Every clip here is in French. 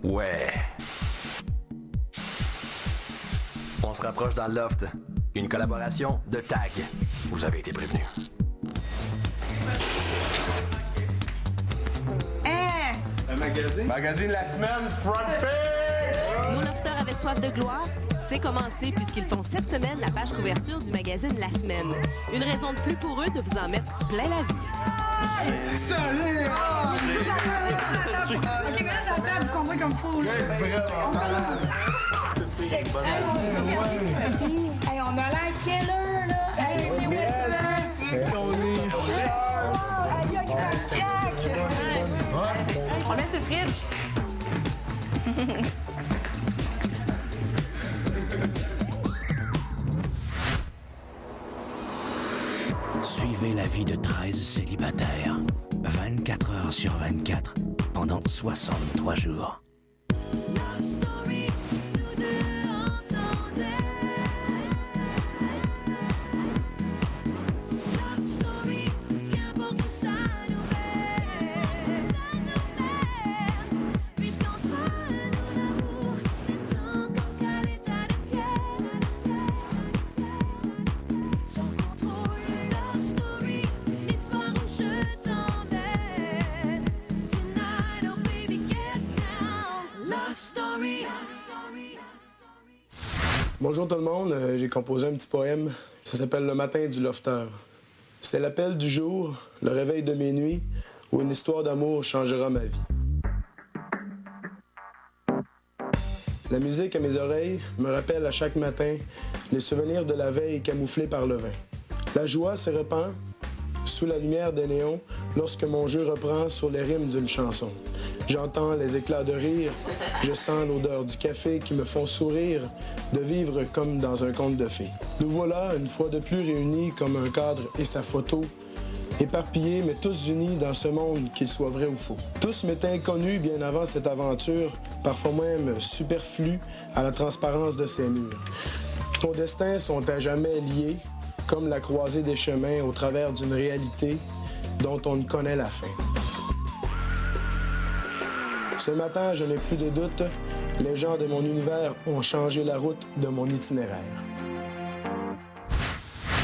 Ouais. On se rapproche dans le loft. Une collaboration de Tag. Vous avez été prévenus. Un magazine? Magazine de la semaine, front page! Nos lofters avaient soif de gloire. C'est commencé puisqu'ils font cette semaine la page couverture du magazine La Semaine. Une raison de plus pour eux de vous en mettre plein la vue. Salut! OK, mais là, ça va vous comprendre comme fou, là. Check ça. Hey, on a l'air quelle heure, là? Hey, On est sharp! aïe, aïe, craque! On met sur le fridge. Suivez la vie de 13 célibataires. 24 heures sur 24, pendant 63 jours. Bonjour tout le monde, j'ai composé un petit poème. Ça s'appelle Le matin du lofter. C'est l'appel du jour, le réveil de mes nuits, où une histoire d'amour changera ma vie. La musique à mes oreilles me rappelle à chaque matin les souvenirs de la veille camouflés par le vin. La joie se répand sous la lumière des néons lorsque mon jeu reprend sur les rimes d'une chanson. J'entends les éclats de rire, je sens l'odeur du café qui me font sourire, de vivre comme dans un conte de fées. Nous voilà, une fois de plus réunis comme un cadre et sa photo, éparpillés mais tous unis dans ce monde, qu'il soit vrai ou faux. Tous m'étaient inconnus bien avant cette aventure, parfois même superflus à la transparence de ces murs. Nos destins sont à jamais liés, comme la croisée des chemins au travers d'une réalité dont on ne connaît la fin. Ce matin, je n'ai plus de doute, les gens de mon univers ont changé la route de mon itinéraire.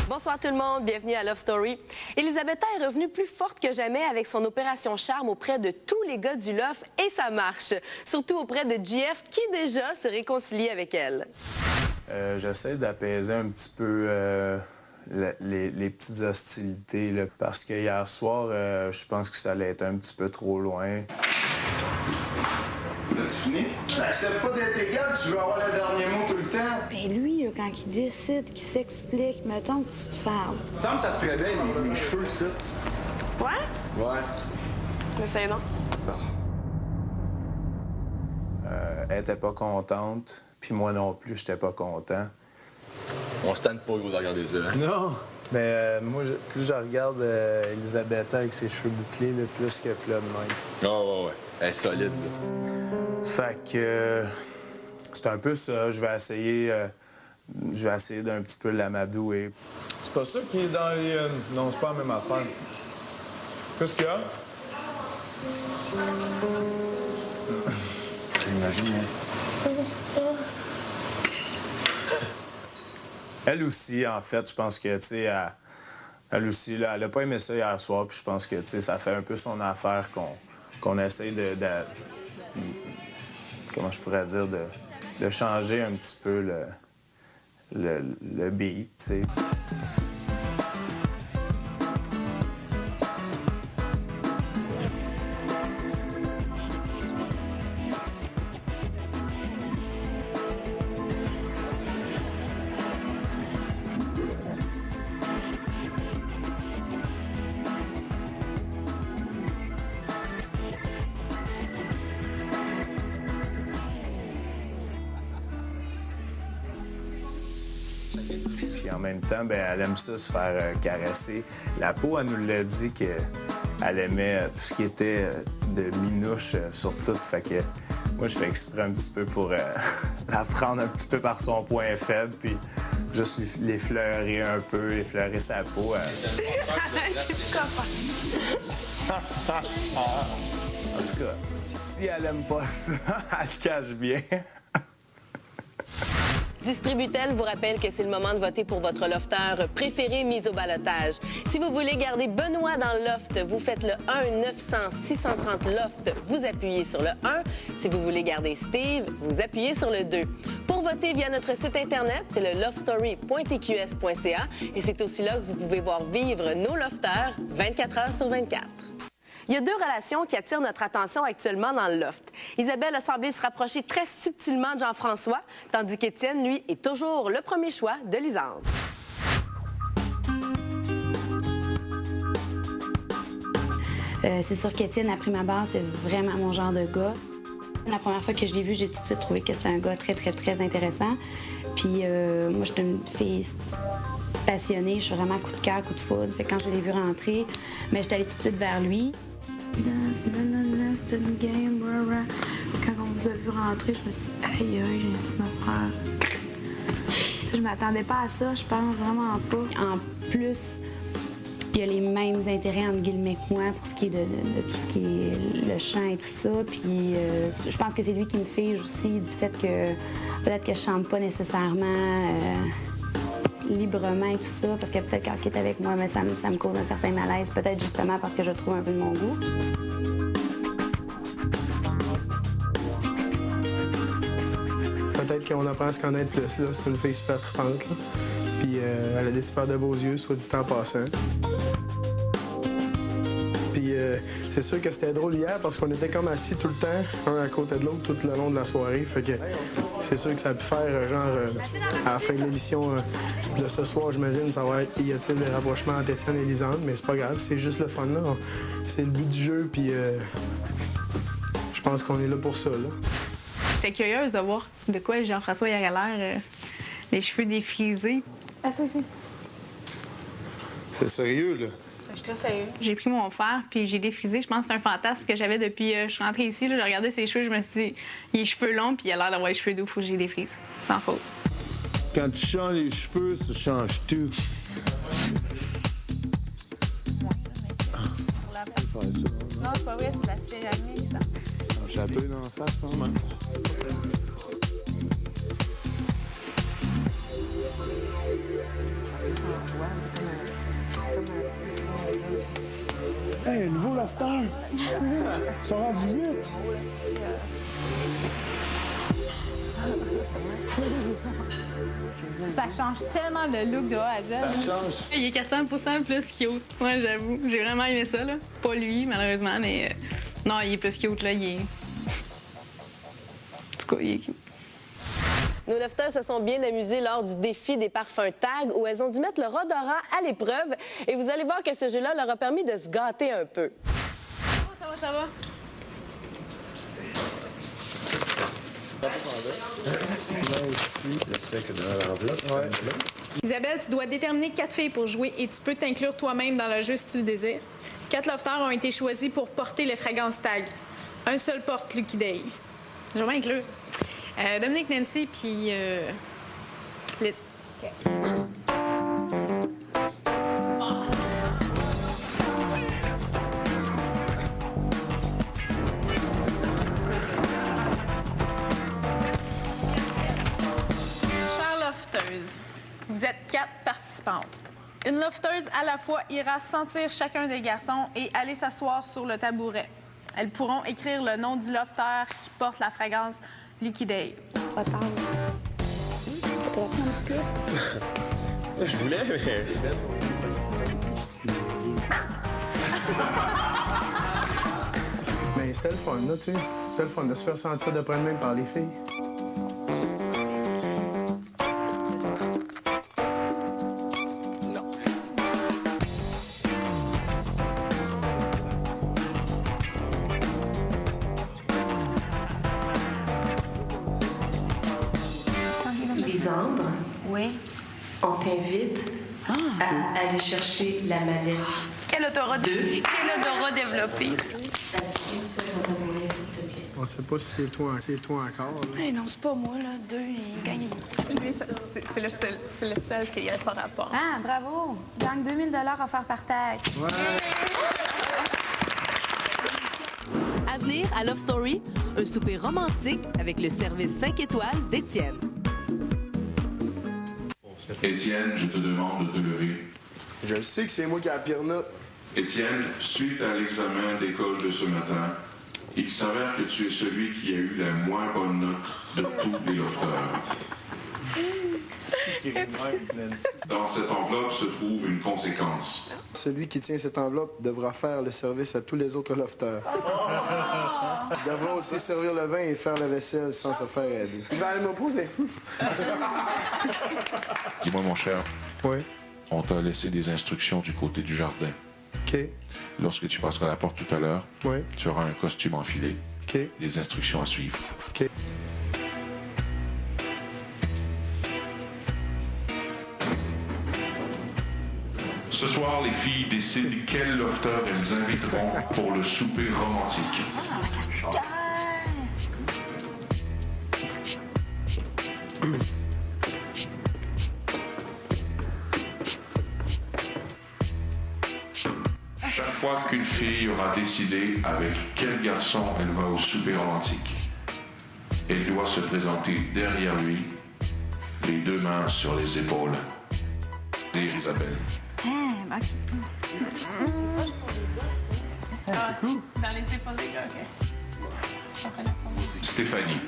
Bonsoir tout le monde, bienvenue à Love Story. Elisabetta est revenue plus forte que jamais avec son opération charme auprès de tous les gars du Loft et ça marche. Surtout auprès de JF qui déjà se réconcilie avec elle. J'essaie d'apaiser un petit peu les petites hostilités, là, parce que hier soir, je pense que ça allait être un petit peu trop loin. T'as-tu fini? Accepte pas d'être égal, tu veux avoir le dernier mot tout le temps. Ben lui, là, quand il décide, qu'il s'explique, mettons que tu te fermes. Il me semble que ça te ferait bien, mes cheveux, ça. Ouais? Ouais. Essaye donc. Elle était pas contente, puis moi non plus, j'étais pas content. On se tente pas, gros, de regarder ça, hein? Non! Mais moi, plus je regarde Elisabetta avec ses cheveux bouclés, là, plus que plat de même. Oh, ouais. Elle est solide, ça. Fait que c'est un peu ça. Je vais essayer d'un petit peu l'amadouer. C'est pas ça qui est dans les... Non, c'est pas la même affaire. Qu'est-ce qu'il y a? J'imagine, Elle aussi, en fait, je pense que, tu sais, elle aussi, là, elle a pas aimé ça hier soir, puis je pense que, tu sais, ça fait un peu son affaire qu'on essaye de comment je pourrais dire, de changer un petit peu le beat, tu sais. Puis en même temps, ben, elle aime ça se faire caresser. La peau, elle nous l'a dit qu'elle aimait tout ce qui était de minouche sur tout. Fait que moi, je fais exprès un petit peu pour la prendre un petit peu par son point faible, puis juste l'effleurer un peu, effleurer sa peau. En tout cas, si elle aime pas ça, elle le cache bien. Distributel vous rappelle que c'est le moment de voter pour votre lofteur préféré mis au ballottage. Si vous voulez garder Benoît dans le loft, vous faites le 1-900-630 loft, vous appuyez sur le 1. Si vous voulez garder Steve, vous appuyez sur le 2. Pour voter via notre site Internet, c'est le lovestory.tqs.ca et c'est aussi là que vous pouvez voir vivre nos lofteurs 24 heures sur 24. Il y a 2 relations qui attirent notre attention actuellement dans le loft. Isabelle a semblé se rapprocher très subtilement de Jean-François, tandis qu'Étienne, lui, est toujours le premier choix de Lisandre. C'est sûr qu'Étienne, à prime abord, c'est vraiment mon genre de gars. La première fois que je l'ai vu, j'ai tout de suite trouvé que c'était un gars très, très, très intéressant. Puis moi, je suis une fille passionnée, je suis vraiment coup de cœur, coup de foudre. Fait que quand je l'ai vu rentrer, mais j'étais allée tout de suite vers lui. C'était une game, brr. Quand on vous a vu rentrer, je me suis dit, aïe, aïe, j'ai dû me faire. Tu sais, je m'attendais pas à ça, je pense vraiment pas. En plus, il a les mêmes intérêts, entre guillemets, que moi pour ce qui est de tout ce qui est le chant et tout ça. Puis je pense que c'est lui qui me fige aussi du fait que peut-être que je chante pas nécessairement librement et tout ça, parce que peut-être quand il est avec moi, mais ça me cause un certain malaise, peut-être justement parce que je le trouve un peu de mon goût. Peut-être qu'on apprend à se connaître plus, là. C'est une fille super trippante, là. Puis elle a des super de beaux yeux, soit dit en passant. Puis c'est sûr que c'était drôle hier parce qu'on était comme assis tout le temps, un à côté de l'autre, tout le long de la soirée. Fait que c'est sûr que ça a pu faire, à la fin de l'émission de ce soir, j'imagine, ça va être y a-t-il des rapprochements entre Étienne et Lisandre, mais c'est pas grave, c'est juste le fun, là. C'est le but du jeu, puis je pense qu'on est là pour ça, là. J'étais curieuse de voir de quoi Jean-François il aurait l'air, les cheveux défrisés. Ah, toi aussi. C'est sérieux, là? Je suis très sérieux. J'ai pris mon fer puis j'ai défrisé. Je pense que c'est un fantasme que j'avais depuis je suis rentrée ici. Là, j'ai regardé ses cheveux, je me suis dit, il a les cheveux longs puis il a l'air d'avoir les cheveux doux. Faut que je les défrise. Sans faute. Quand tu changes les cheveux, ça change tout. Non, c'est pas vrai, c'est de la céramique, ça. Un château dans la face, quand même. Hey, nouveau lofter! Ils sont rendus 8! Ça change tellement le look de A à Z. Ça change. Il est 400% plus cute. Ouais, j'avoue. J'ai vraiment aimé ça, là. Pas lui, malheureusement, mais... non, il est plus cute, là. Il est... En tout cas, il est cute. Nos lofters se sont bien amusés lors du défi des parfums TAG où elles ont dû mettre leur odorat à l'épreuve. Et vous allez voir que ce jeu-là leur a permis de se gâter un peu. Oh, ça va, ça va. Le sexe est dans l'enveloppe. Ouais. Isabelle, tu dois déterminer 4 filles pour jouer et tu peux t'inclure toi-même dans le jeu si tu le désires. 4 lofters ont été choisis pour porter les fragrances TAG. Un seul porte Lucky Day. Je vais m'inclure. Dominique, Nancy, puis Liz. OK. Chères lofteuses, vous êtes 4 participantes. Une lofteuse à la fois ira sentir chacun des garçons et aller s'asseoir sur le tabouret. Elles pourront écrire le nom du lofter qui porte la fragrance Lucky Day. Attends. T'aurais prendre plus? Je voulais, mais... Mais c'était le fun, là, tu sais. C'était le fun de se faire sentir de près de même par les filles. Lisandre, Oui. on t'invite à aller chercher la mallette. Quel odorat développé? Assis sur ton tabouret, s'il te plaît. On sait pas si c'est toi encore, là. Hey, non, c'est pas moi, là. 2, il gagne. C'est le seul qui a pas rapport. Ah, bravo! Tu gagnes 2000 $ offerts par TAG. Ouais. À venir à Love Story, un souper romantique avec le service 5 étoiles d'Étienne. Étienne, je te demande de te lever. Je le sais que c'est moi qui ai la pire note. Étienne, suite à l'examen d'école de ce matin, il s'avère que tu es celui qui a eu la moins bonne note de tous les lofters. Dans cette enveloppe se trouve une conséquence. Celui qui tient cette enveloppe devra faire le service à tous les autres lofters. Il devra aussi servir le vin et faire la vaisselle sans se faire aider. Je vais aller m'opposer. Dis-moi, mon cher. Oui. On t'a laissé des instructions du côté du jardin. OK. Lorsque tu passeras la porte tout à l'heure, Oui. tu auras un costume enfilé. OK. Des instructions à suivre. OK. Ce soir, les filles décident quel lofter elles inviteront pour le souper romantique. Chaque fois qu'une fille aura décidé avec quel garçon elle va au souper romantique, elle doit se présenter derrière lui, les deux mains sur les épaules. Dire Isabelle. Dans les épaules des gars, OK. Stéphanie.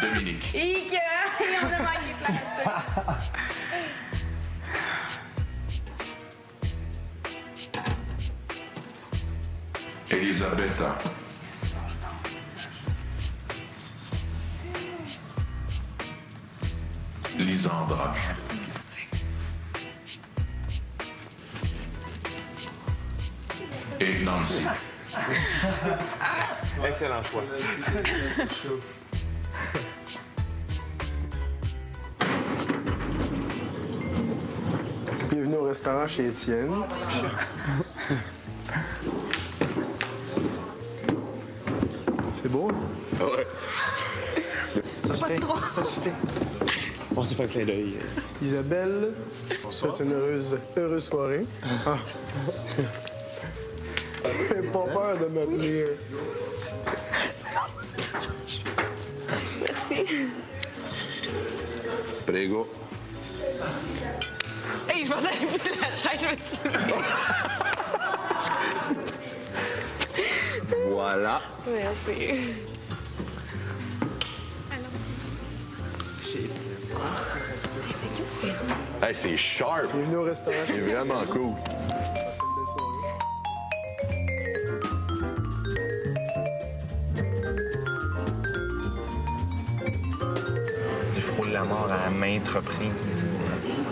Dominique. Hic! On a manqué flash. Elisabetta. Lisandra. Et Nancy. Excellent choix. Bienvenue au restaurant chez Étienne. C'est beau, hein? Ouais. Ça se fait. Ça se fait. On s'est fait un clin d'œil. Isabelle, c'est une heureuse soirée. Ah. J'ai pas peur de me tenir. Merci. Prego. Hey, je pensais aller pousser la chaise, je me suis levée. Voilà. Merci. Hey, c'est sharp. Bienvenue au restaurant. C'est vraiment cool. Je frôle la mort à maintes reprises.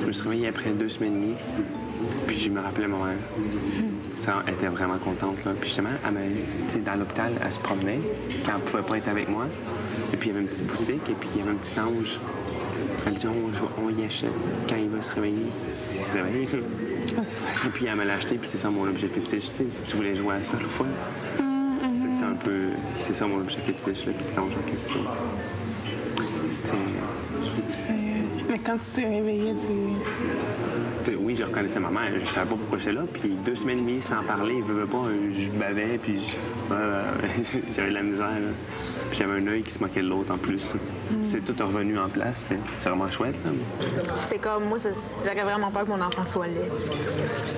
Je me suis réveillé après 2 semaines et demie, puis je me rappelais ma mère. Ça, elle était vraiment contente, là. Puis justement, dans l'hôpital, elle se promenait quand elle pouvait pas être avec moi. Et puis il y avait une petite boutique, et puis il y avait un petit ange. Elle dit, on y achète quand il va se réveiller, s'il se réveille. Et puis elle me l'a acheté, puis c'est ça mon objet fétiche. Tu sais, si tu voulais jouer à ça une fois, c'est ça un peu, c'est ça mon objet fétiche, le petit ange en question. C'était... Mais quand tu t'es réveillé, Oui, je reconnaissais ma mère. Je savais pas pourquoi j'étais là. Puis 2 semaines et demie sans parler, je veux pas, je bavais, puis j'avais de la misère. Là. Puis j'avais un œil qui se moquait de l'autre en plus. C'est tout revenu en place. C'est vraiment chouette. Là. C'est comme, moi, j'aurais vraiment peur que mon enfant soit laid.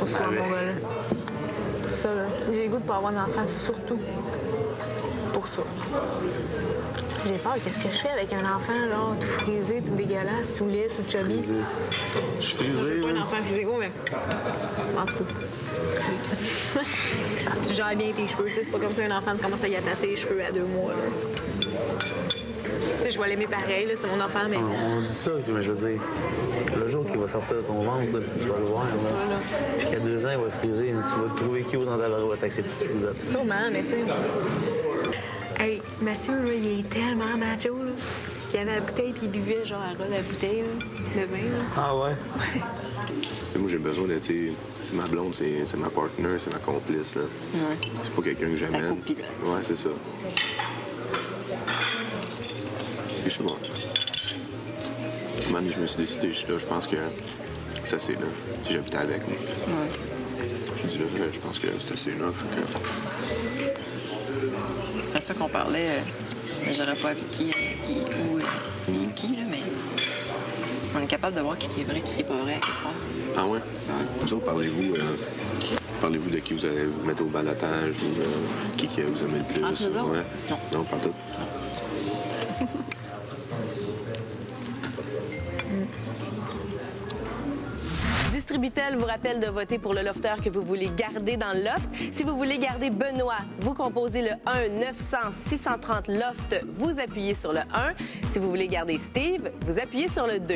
Ou soit amoureux. Ça, là. J'ai le goût de pas avoir d'enfant, surtout pour ça. J'ai peur. Qu'est-ce que je fais avec un enfant, là, tout frisé, tout dégueulasse, tout laid, tout chubby? Je suis frisé. Je veux pas un enfant frisé gros, mais... En tout cas. Tu gères bien tes cheveux, tu sais, c'est pas comme ça un enfant, tu commences à y attacher les cheveux à 2 mois, là. Tu sais, je vais l'aimer pareil, là, c'est mon enfant, mais... On dit ça, mais je veux dire, le jour qu'il va sortir de ton ventre, là, tu vas le voir, là. Puis qu'à 2 ans, il va friser, tu vas le trouver cute dans ta barouette avec ses petites frisettes. Sûrement, mais tu sais... Hey, Mathieu, là, il est tellement macho, là. Il avait la bouteille, puis il buvait, genre, à ras la bouteille, là, de vin, là. Ah ouais? Moi, j'ai besoin de, c'est ma blonde, c'est ma partner, c'est ma complice, là. Ouais. C'est pas quelqu'un que j'amène. Ouais, c'est ça. je sais pas. Un moment donné, je me suis décidé, je pense que c'est assez, là. Si j'habitais avec, moi. Ouais. Je dis là, je pense que c'est assez, là. C'est ça qu'on parlait. J'aurais pas avec qui, où, ni qui, là, mais on est capable de voir qui est vrai, qui est pas vrai, quelque part. Ah ouais? Vous autres, parlez-vous de qui vous allez vous mettre au balotage ou qui vous aimez le plus? Entre nous autres? Ouais. Non. Non, pas tout. Distributel vous rappelle de voter pour le lofteur que vous voulez garder dans le loft. Si vous voulez garder Benoît, vous composez le 1-900-630-LOFT, vous appuyez sur le 1. Si vous voulez garder Steve, vous appuyez sur le 2.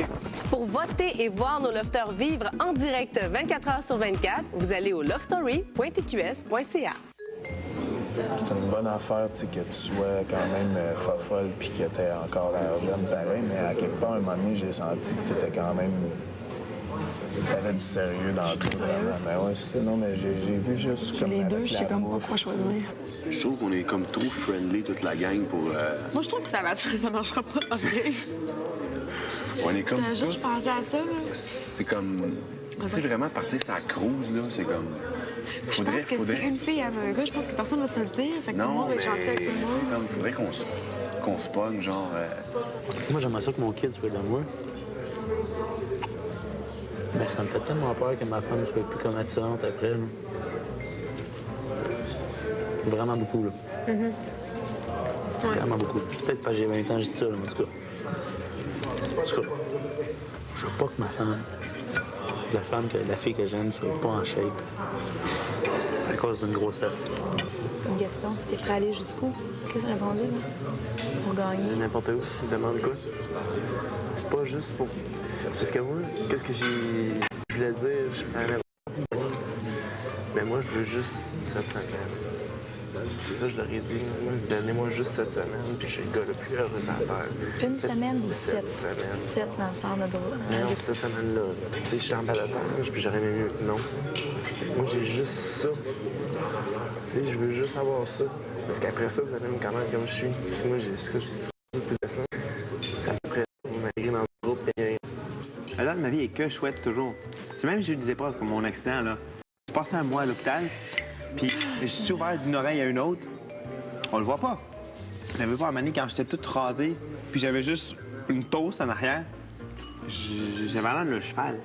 Pour voter et voir nos lofteurs vivre en direct 24 heures sur 24, vous allez au lovestory.tqs.ca. C'est une bonne affaire, tu sais, que tu sois quand même folle puis que tu aies encore l'air jeune, pareil, mais à quelque part, à un moment donné, j'ai senti que tu étais quand même. T'avais du sérieux dans tout, vraiment. Mais ouais, c'est non, mais j'ai vu juste comme. Les deux, je sais comme pas quoi choisir. Je trouve qu'on est comme trop friendly, toute la gang, pour. Moi, je trouve que ça marchera pas en vrai. On est comme. Je pensais à ça, là. C'est comme. C'est vraiment partir sur la cruise, là. C'est comme. Je pense que si une fille avait un gars, je pense que personne va se le dire. Fait que tout le monde va être gentil avec tout le monde. Il faudrait qu'on se pogne, genre. Moi, j'aimerais ça que mon kid soit dans moi. Mais ça me fait tellement peur que ma femme soit plus comme attirante après. Là. Vraiment beaucoup, là. Vraiment beaucoup. Peut-être parce que j'ai 20 ans, je dis ça, là, en tout cas. En tout cas, je veux pas que ma femme, la fille que j'aime, soit pas en shape à cause d'une grossesse. Une question, t'es prêt à aller jusqu'où? Qu'est-ce que tu répondais, là? Pour gagner? N'importe où. Je demande quoi? C'est pas juste pour... Parce que moi, qu'est-ce que je voulais dire? Je prends n'importe quoi. Mais moi, je veux juste cette semaine. C'est ça, je leur ai dit. Donnez-moi juste cette semaine, puis je suis le gars le plus heureux à la Terre. Une semaine ou 7? 7 semaines. 7 dans le centre de droit. Non, cette semaine-là. Tu sais, je suis en balotage, puis j'aurais aimé mieux. Non. Moi, j'ai juste ça. Tu sais, je veux juste avoir ça. Parce qu'après ça, vous allez me connaître comme je suis. Parce que moi, j'ai ça depuis 2 semaines. Ça me prête pour m'intégrer dans le groupe. La date de ma vie est que chouette, toujours. C'est même j'ai eu des épreuves comme mon accident, là. J'ai passé un mois à l'hôpital, puis je suis ouvert d'une oreille à une autre. On le voit pas. J'avais pas à manier quand j'étais toute rasée, puis j'avais juste une toast en arrière. J'avais l'air de cheval.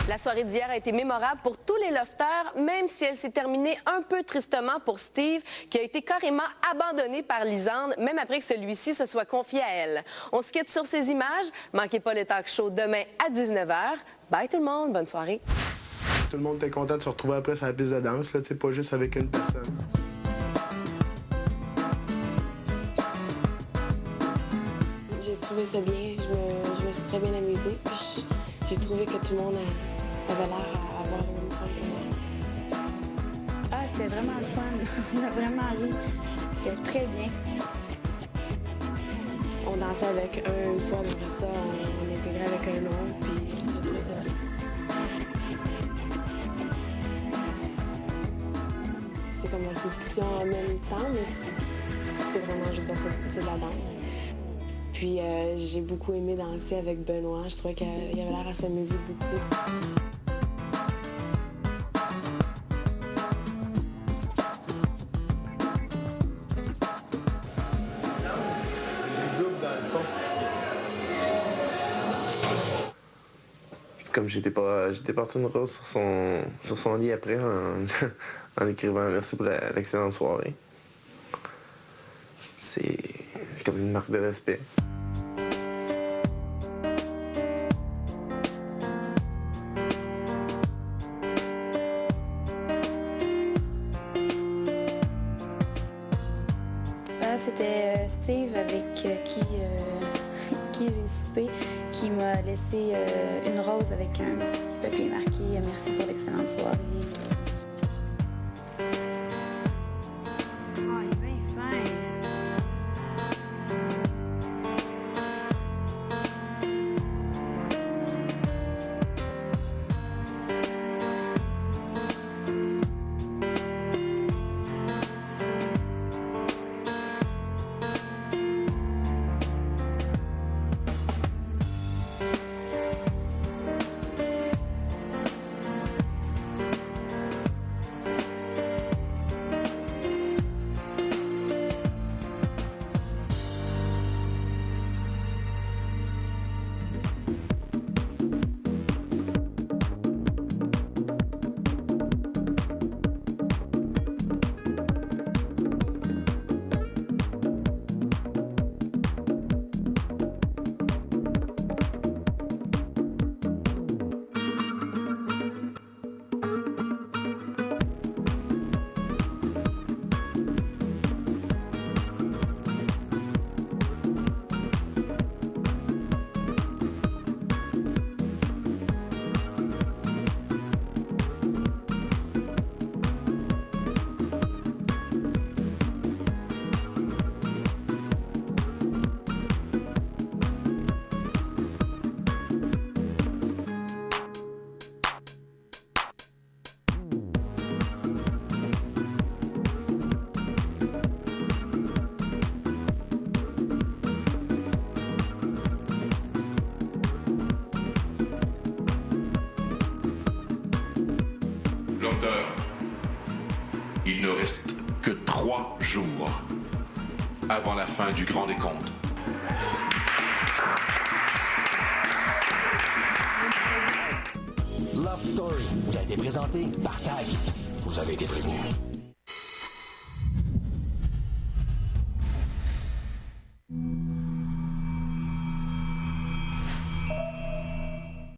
La soirée d'hier a été mémorable pour tous les lofteurs, même si elle s'est terminée un peu tristement pour Steve, qui a été carrément abandonné par Lisande, même après que celui-ci se soit confié à elle. On se quitte sur ces images. Manquez pas le talk show demain à 19h. Bye tout le monde, bonne soirée. Tout le monde était content de se retrouver après sur la piste de danse, là, pas juste avec une personne. J'ai trouvé ça bien, je me suis très bien amusée, puis j'ai trouvé que tout le monde avait l'air à avoir le même fun que moi. Ah, c'était vraiment le fun. On a vraiment ri. C'était très bien. On dansait avec un une fois, après ça, on intégrait avec un autre, puis j'ai trouvé ça bien. C'est comme la séduction en même temps, mais c'est vraiment, je veux dire, c'est de la danse. Puis j'ai beaucoup aimé danser avec Benoît. Je trouvais qu'il avait l'air à s'amuser beaucoup. C'est du double dans le fond. Comme j'étais parti une rose sur son lit après en écrivant merci pour l'excellente soirée. C'est comme une marque de respect. C'était Steve avec qui j'ai soupé, qui m'a laissé une rose avec un petit papier marqué « Merci pour l'excellente soirée ». Oh, il est bien fin! L'auteur, il ne reste que 3 jours avant la fin du grand décompte. Love Story vous a été présenté par TAG. Vous avez été prévenus.